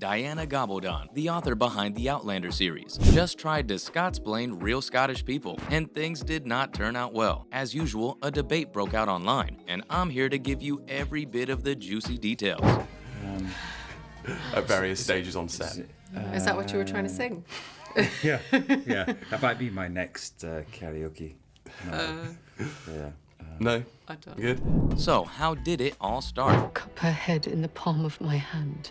Diana Gabaldon, the author behind the Outlander series, just tried to Scotsplain real Scottish people, and things did not turn out well. As usual, a debate broke out online, and I'm here to give you every bit of the juicy details. At various stages on set. Is that what you were trying to sing? Yeah. That might be my next karaoke. No? I don't. Good? So, how did it all start? Cup her head in the palm of my hand.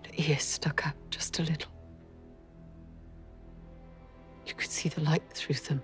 The ears stuck out just a little. You could see the light through them.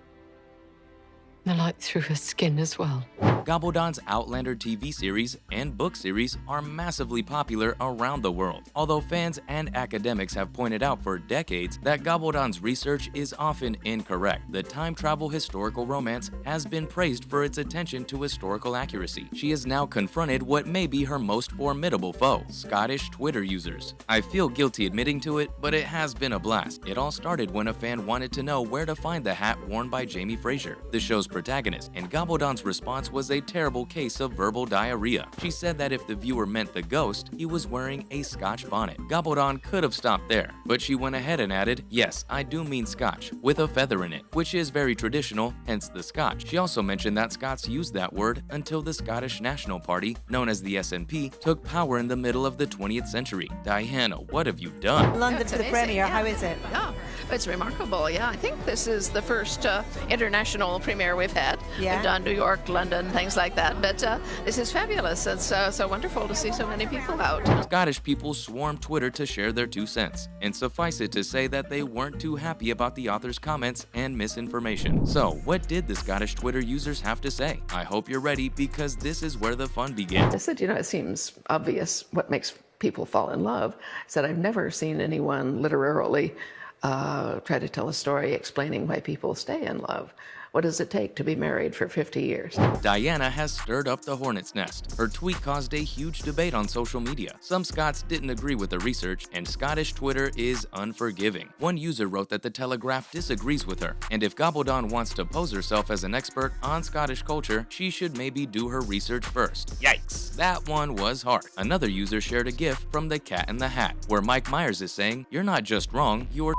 The light through her skin as well. Gabaldon's Outlander TV series and book series are massively popular around the world, although fans and academics have pointed out for decades that Gabaldon's research is often incorrect. The time travel historical romance has been praised for its attention to historical accuracy. She has now confronted what may be her most formidable foe, Scottish Twitter users. I feel guilty admitting to it, but it has been a blast. It all started when a fan wanted to know where to find the hat worn by Jamie Fraser, the show's protagonist, and Gabaldon's response was a terrible case of verbal diarrhea. She said that if the viewer meant the ghost, he was wearing a Scotch bonnet. Gabaldon could have stopped there, but she went ahead and added, "Yes, I do mean Scotch, with a feather in it," which is very traditional, hence the Scotch. She also mentioned that Scots used that word until the Scottish National Party, known as the SNP, took power in the middle of the 20th century. Diana, what have you done? London to the premiere, how is it? Yeah, it's remarkable. Yeah, I think this is the first international premiere we've had. Yeah. We've done New York, London, things like that. But this is fabulous. It's so wonderful to see so many people out. Scottish people swarmed Twitter to share their 2 cents, and suffice it to say that they weren't too happy about the author's comments and misinformation. So, what did the Scottish Twitter users have to say? I hope you're ready, because this is where the fun begins. I said, it seems obvious what makes people fall in love. I said, I've never seen anyone literarily try to tell a story explaining why people stay in love. What does it take to be married for 50 years? Diana has stirred up the hornet's nest. Her tweet caused a huge debate on social media. Some Scots didn't agree with the research, and Scottish Twitter is unforgiving. One user wrote that the Telegraph disagrees with her, and if Gabaldon wants to pose herself as an expert on Scottish culture, she should maybe do her research first. Yikes, that one was hard. Another user shared a gif from The Cat in the Hat, where Mike Myers is saying, "You're not just wrong, you're,"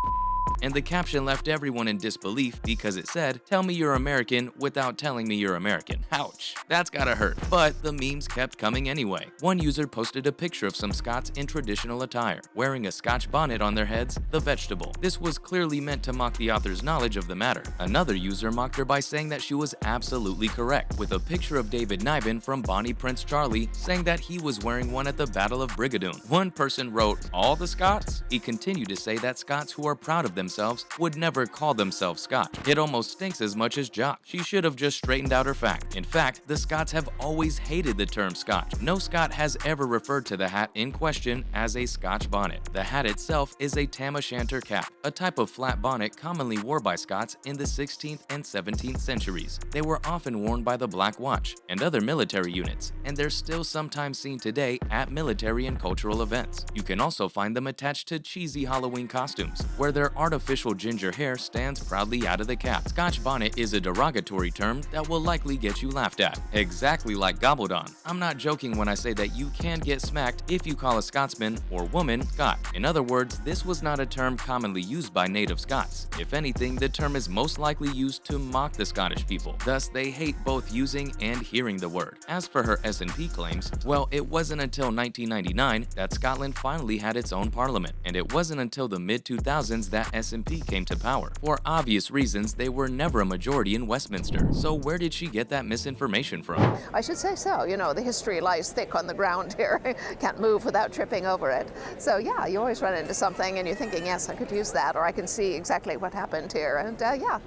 and the caption left everyone in disbelief because it said, "Tell me you're American without telling me you're American." Ouch, that's gotta hurt. But the memes kept coming anyway. One user posted a picture of some Scots in traditional attire, wearing a Scotch bonnet on their heads, the vegetable. This was clearly meant to mock the author's knowledge of the matter. Another user mocked her by saying that she was absolutely correct, with a picture of David Niven from Bonnie Prince Charlie saying that he was wearing one at the Battle of Brigadoon. One person wrote, "All the Scots?" He continued to say that Scots who are proud of themselves would never call themselves Scotch. It almost stinks as much as Jock. She should have just straightened out her fact. In fact, the Scots have always hated the term Scotch. No Scot has ever referred to the hat in question as a Scotch bonnet. The hat itself is a tam o' shanter cap, a type of flat bonnet commonly worn by Scots in the 16th and 17th centuries. They were often worn by the Black Watch and other military units, and they're still sometimes seen today at military and cultural events. You can also find them attached to cheesy Halloween costumes, where their artificial ginger hair stands proudly out of the cap. Scotch bonnet is a derogatory term that will likely get you laughed at. Exactly like Gabaldon. I'm not joking when I say that you can get smacked if you call a Scotsman or woman Scot. In other words, this was not a term commonly used by native Scots. If anything, the term is most likely used to mock the Scottish people. Thus, they hate both using and hearing the word. As for her SNP claims, well, it wasn't until 1999 that Scotland finally had its own parliament, and it wasn't until the mid-2000s that SNP came to power. For obvious reasons, they were never a majority in Westminster. So where did she get that misinformation from? I should say so. The history lies thick on the ground here. Can't move without tripping over it. So yeah, you always run into something and you're thinking, yes, I could use that, or I can see exactly what happened here. And yeah.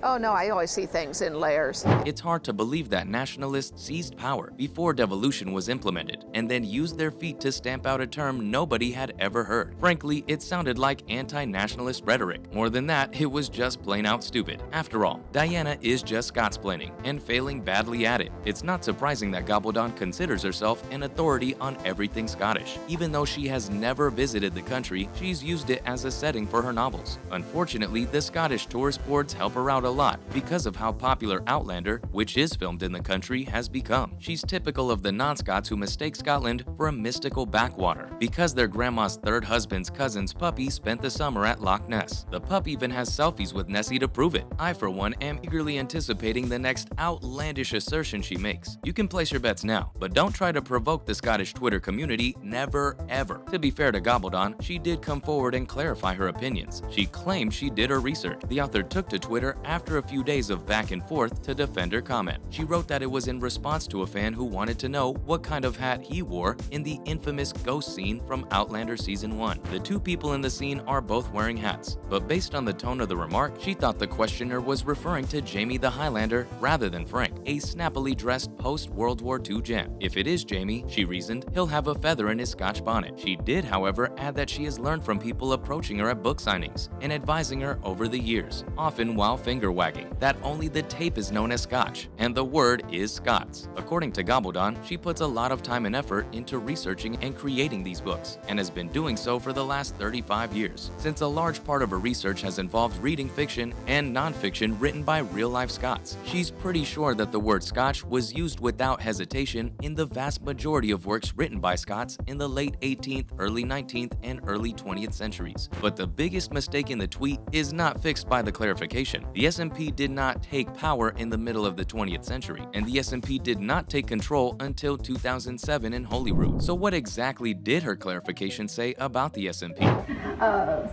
Oh no, I always see things in layers. It's hard to believe that nationalists seized power before devolution was implemented and then used their feet to stamp out a term nobody had ever heard. Frankly, it sounded like anti-nationalist rhetoric. More than that, it was just plain out stupid. After all, Diana is just Scotsplaining and failing badly at it. It's not surprising that Gabaldon considers herself an authority on everything Scottish. Even though she has never visited the country, she's used it as a setting for her novels. Unfortunately, the Scottish tourist boards help her out a lot because of how popular Outlander, which is filmed in the country, has become. She's typical of the non-Scots who mistake Scotland for a mystical backwater because their grandma's third husband's cousin's puppy spent the summer at Loch Ness. The pup even has selfies with Nessie to prove it. I, for one, am eagerly anticipating the next outlandish assertion she makes. You can place your bets now, but don't try to provoke the Scottish Twitter community, never ever. To be fair to Gobbledon, she did come forward and clarify her opinions. She claimed she did her research. The author took to Twitter after a few days of back and forth to defend her comment. She wrote that it was in response to a fan who wanted to know what kind of hat he wore in the infamous ghost scene from Outlander Season 1. The two people in the scene are both wearing hats, but based on the tone of the remark, she thought the questioner was referring to Jamie the Highlander rather than Frank, a snappily dressed post-World War II gent. If it is Jamie, she reasoned, he'll have a feather in his Scotch bonnet. She did, however, add that she has learned from people approaching her at book signings and advising her over the years, often while finger-wagging, that only the tape is known as Scotch, and the word is Scots. According to Gobbledon, she puts a lot of time and effort into researching and creating these books, and has been doing so for the last 35 years, since a large part of her research has involved reading fiction and non-fiction written by real-life Scots. She's pretty sure that the word Scotch was used without hesitation in the vast majority of works written by Scots in the late 18th, early 19th, and early 20th centuries. But the biggest mistake in the tweet is not fixed by the clarification. The SNP did not take power in the middle of the 20th century, and the SNP did not take control until 2007 in Holyrood. So what exactly did her clarification say about the SNP?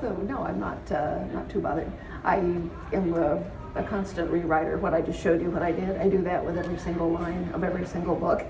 So no, I'm not too bothered. I am a constant rewriter. What I just showed you, what I did, I do that with every single line of every single book,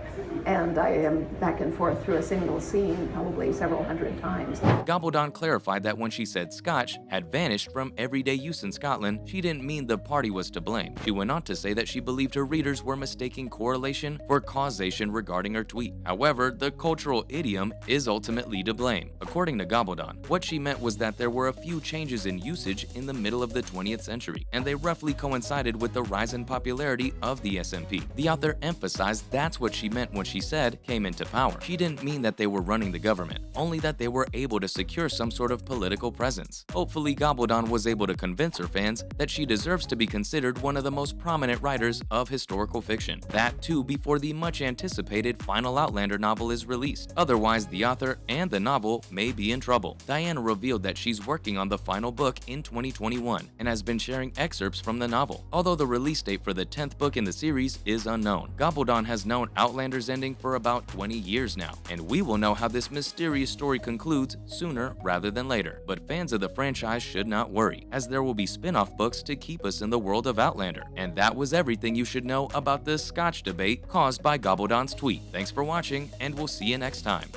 and I am back and forth through a single scene probably several hundred times. Gobbledon clarified that when she said Scotch had vanished from everyday use in Scotland, she didn't mean the party was to blame. She went on to say that she believed her readers were mistaking correlation for causation regarding her tweet. However, the cultural idiom is ultimately to blame. According to Gobbledon, what she meant was that there were a few changes in usage in the middle of the 20th century, and they roughly coincided with the rise in popularity of the SNP. The author emphasized that's what she meant when she said came into power. She didn't mean that they were running the government, only that they were able to secure some sort of political presence. Hopefully, Gobbledon was able to convince her fans that she deserves to be considered one of the most prominent writers of historical fiction. That too before the much anticipated final Outlander novel is released. Otherwise, the author and the novel may be in trouble. Diana revealed that she's working on the final book in 2021 and has been sharing excerpts from the novel, although the release date for the 10th book in the series is unknown. Gobbledon has known Outlander's ending for about 20 years now, and we will know how this mysterious story concludes sooner rather than later. But fans of the franchise should not worry, as there will be spin-off books to keep us in the world of Outlander. And that was everything you should know about the Scotch debate caused by Gobbledon's tweet. Thanks for watching, and we'll see you next time.